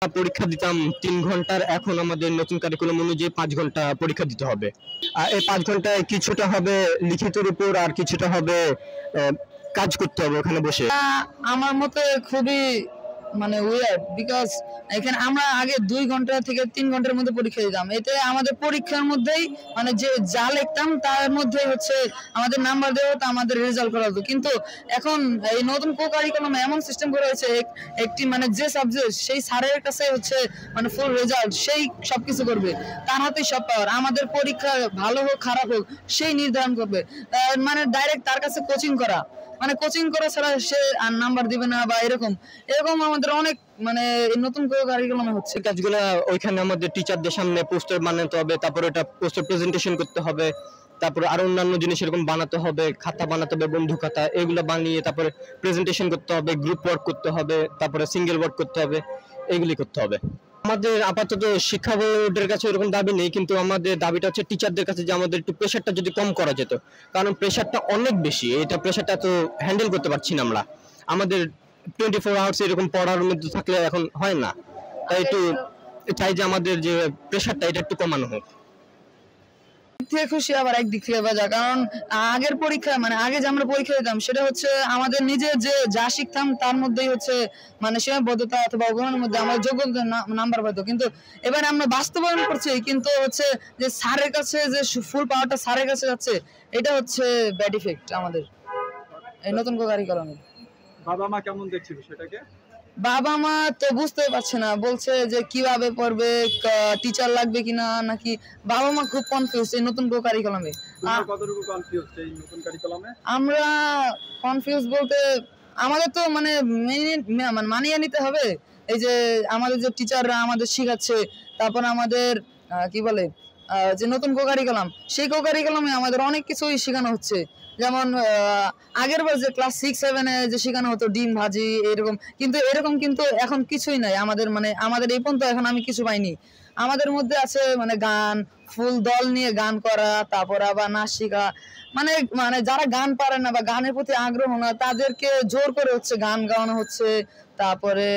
পরীক্ষা দিতাম ৩ ঘন্টার, এখন আমাদের নতুন কারিকুলাম অনুযায়ী ৫ ঘন্টা পরীক্ষা দিতে হবে। আর এই ৫ ঘন্টায় কিছুটা হবে লিখিতের উপর আর কিছুটা হবে কাজ করতে হবে ওখানে বসে। আমার মতে খুবই মানে উইয়ার্ড, বিকজ এখানে আমরা আগে 2 ঘন্টা থেকে 3 ঘন্টার মধ্যে পরীক্ষা দিতাম। এতে আমাদের পরীক্ষার মধ্যেই মানে যে যা লিখতাম তার মধ্যে হচ্ছে আমাদের নাম্বার দেওয়া হতো, আমাদের রেজাল্ট করা হতো। কিন্তু এখন এই নতুন কারিকুলামে এমন সিস্টেম করা হয়েছে, একটি মানে যে সাবজেক্ট সেই স্যারের কাছে হচ্ছে মানে ফুল রেজাল্ট, সেই সবকিছু করবে, তার হাতেই সব পাওয়ার। আমাদের পরীক্ষা ভালো হোক খারাপ হোক সেই নির্ধারণ করবে, মানে ডাইরেক্ট তার কাছে কোচিং করা, মানে কোচিং করা ছাড়া সে আর নাম্বার দিবে না বা এরকম আমাদের অনেক মানে নতুন কারিকুলামে হচ্ছে। কাজগুলো ওইখানে আমাদের টিচারদের সামনে পোস্টার বানাতে হবে, তারপর এটা পোস্টার প্রেজেন্টেশন করতে হবে, তারপর আরো অন্যান্য জিনিস এরকম বানাতে হবে, খাতা বানাতে হবে, বন্ধু খাতা, এগুলো বানিয়ে তারপরে প্রেজেন্টেশন করতে হবে, গ্রুপ ওয়ার্ক করতে হবে, তারপরে সিঙ্গেল ওয়ার্ক করতে হবে, এগুলি করতে হবে। আমাদের আপাতত শিক্ষা বোর্ডের কাছে এরকম দাবি নেই, কিন্তু আমাদের দাবিটা হচ্ছে টিচারদের কাছে যে আমাদের একটু প্রেশারটা যদি কম করা যেত, কারণ প্রেশারটা অনেক বেশি, এটা প্রেশারটা তো হ্যান্ডেল করতে পারছি না আমরা। আমাদের 24 আওয়ার্স এরকম পড়ার মধ্যে থাকলে এখন হয় না, তাই একটু চাই যে আমাদের যে প্রেশারটা এটা একটু কমানো হোক। থেকে খুশি, আবার একদিক থেকে বাজা, কারণ আগের পরীক্ষা মানে আগে যে আমরা পরীক্ষা দিতাম সেটা হচ্ছে আমাদের নিজে যে যা শিখতাম তার মধ্যেই হচ্ছে মানে সীমাবদ্ধতা অথবা অগ্রহণের মধ্যে আমরা যোগ্যতা নাম্বার পাইতো। কিন্তু এবারে আমরা বাস্তবায়ন করছি, কিন্তু হচ্ছে যে স্যারের কাছে যে ফুল পাওয়ারটা স্যারের কাছে যাচ্ছে, এটা হচ্ছে ব্যাড ইফেক্ট আমাদের এই নতুন কারিকুলামে। বাবা মা কেমন দেখছে বিষয়টাকে? বাবা মা তো বুঝতে পারছে না, বলছে যে কিভাবে পড়বে, টিচার লাগবে কিনা, নাকি বাবা মা খুব কনফিউজ এই নতুন কারিকুলামে। কতটুকু কনফিউজ এই নতুন কারিকুলামে? আমরা কনফিউজ বলতে আমাদের তো মানে মানিয়ে নিতে হবে এই যে আমাদের যে টিচাররা আমাদের শেখাচ্ছে, তারপর আমাদের কি বলে যে নতুন কারিকুলাম, সেই কারিকুলামে আমাদের অনেক কিছুই শেখানো হচ্ছে। যেমন আগের বার যে ক্লাস 6-7 এ যে শেখানো হতো ডিম ভাজি এরকম, কিন্তু এরকম কিন্তু এখন কিছুই নাই আমাদের, মানে আমাদের এই পর্যন্ত এখন আমি কিছু পাইনি। আমাদের মধ্যে আছে মানে গান, ফুল দল নিয়ে গান করা, তারপর আবার নাচ শেখা, মানে মানে যারা গান পারে না বা গানের প্রতি আগ্রহ না তাদেরকে জোর করে হচ্ছে গান গাওয়ানো হচ্ছে, তারপরে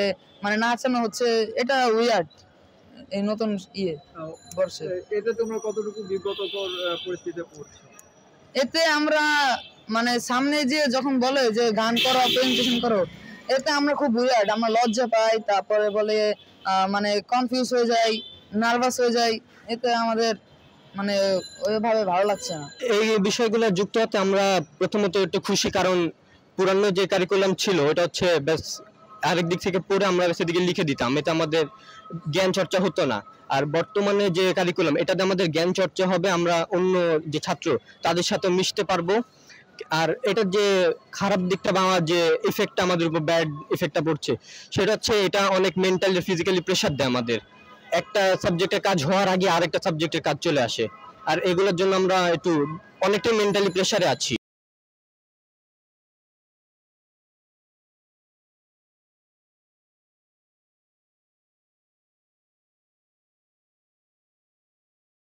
মানে নাচানো হচ্ছে। এটা উইয়ার্ড এই নতুন বর্ষে। এতে তোমরা কতটুকু বিব্রতকর পরিস্থিতিতে পড়ছো? এতে আমরা মানে সামনে যে যখন বলে যে গান করো, প্রেজেন্টেশন করো, এতে আমরা খুব উইয়ার্ড, আমরা লজ্জা পাই, তারপরে বলে মানে কনফিউজ হয়ে যাই, নার্ভাস হয়ে যাই। এতে আমাদের মানে ওইভাবে ভালো লাগছে না। এই বিষয়গুলো যুক্ত হতে আমরা প্রথমত একটু খুশি, কারণ পুরানো যে কারিকুলাম ছিল ওটা হচ্ছে ব্যাস আরেক দিক থেকে পড়ে আমরা সেদিকে লিখে দিতাম, এতে আমাদের জ্ঞান চর্চা হতো না। আর বর্তমানে যে কারিকুলাম এটাতে আমাদের জ্ঞান চর্চা হবে, আমরা অন্য যে ছাত্র তাদের সাথে মিশতে পারবো। আর এটার যে খারাপ দিকটা বা যে ইফেক্টটা আমাদের উপর ব্যাড ইফেক্টটা পড়ছে সেটা হচ্ছে এটা অনেক মেন্টালি ফিজিক্যালি প্রেশার দেয় আমাদের। একটা সাবজেক্টের কাজ হওয়ার আগে আরেকটা সাবজেক্টের কাজ চলে আসে, আর এগুলোর জন্য আমরা একটু অনেকটাই মেন্টালি প্রেশারে আছি।